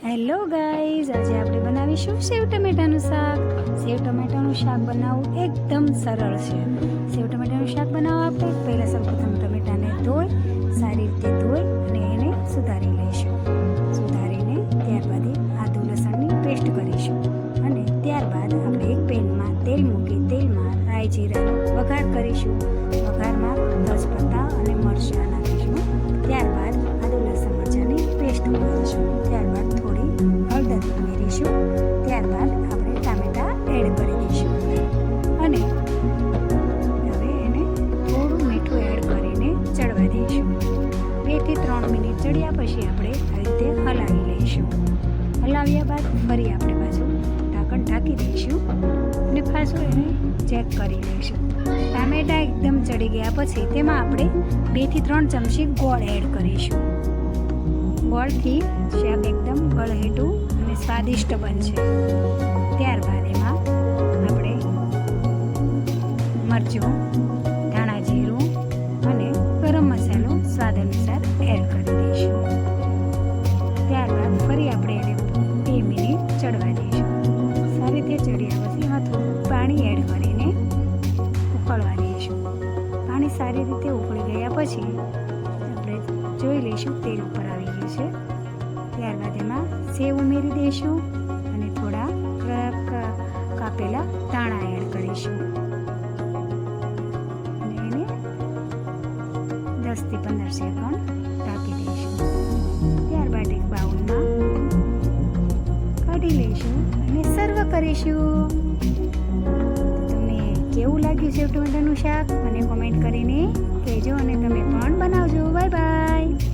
Hello guys, આજે આપણે બનાવીશું સેવ ટમેટાનું શાક. સેવ ટમેટાનું શાક બનાવવું એકદમ સરળ છે. સેવ ટમેટાનું શાક બનાવવા આપણે પહેલાં સૌપ્રથમ ટમેટાને સારી રીતે ધોઈ અને એને સુધારી લઈશું. સુધારીને ત્યારબાદ આદુ લસણની પેસ્ટ કરીશું અને ત્યારબાદ આપણે એક પેનમાં તેલ મૂકી તેલમાં રાઈ જીરાનો વઘાર કરીશું. વઘારમાં તેજપત્તા અને મરચાં નાખીશું. ત્યારબાદ આદુ લસણ મરચાંની પેસ્ટ ઉમેરીશું. ત્યારબાદ થોડી હળદર ઉમેરીશું. ત્યારબાદ આપણે ટામેટાં એડ કરી દઈશું અને હવે એને થોડું મીઠું એડ કરીને ચડવા દઈશું. 2 થી 3 મિનિટ ચડ્યા પછી આપણે આ રીતે હલાવી લઈશું. હલાવ્યા બાદ ફરી આપણે પાછું ઢાંકણ ઢાંકી દઈશું અને પાછું એને ચેક કરી લઈશું. ટામેટાં એકદમ ચડી ગયા પછી તેમાં આપણે 2 થી 3 ચમચી ગોળ એડ કરીશું. ગોળથી શાક એકદમ ગળહેટું અને સ્વાદિષ્ટ બનશે. ત્યારબાદ એમાં આપણે મરચું, ધાણા જીરું અને ગરમ મસાલો સ્વાદ અનુસાર એડ કરી દઈશું. ત્યારબાદ ફરી આપણે એને 2 મિનિટ ચડવા દઈશું. સારી રીતે ચડ્યા પછી એમાં થોડું પાણી એડ કરીને ઉકળવા દઈશું. પાણી સારી રીતે ઉકળી ગયા પછી આપણે જોઈ લઈશું તેલ ઉપર આવી ગયું છે. ત્યારબાદ એમાં સેવ ઉમેરી દઈશું અને થોડા કાપેલા ધાણા એડ કરીશું અને એને 10 થી 15 સેકન્ડ ઢાંકી દઈશું. ત્યારબાદ એક બાઉલમાં કાઢી લઈશું અને સર્વ કરીશું. તમને કેવું લાગ્યું સેવ ટમેટાનું શાક મને કોમેન્ટ કરીને કહેજો અને તમે પણ બનાવજો. Bye bye.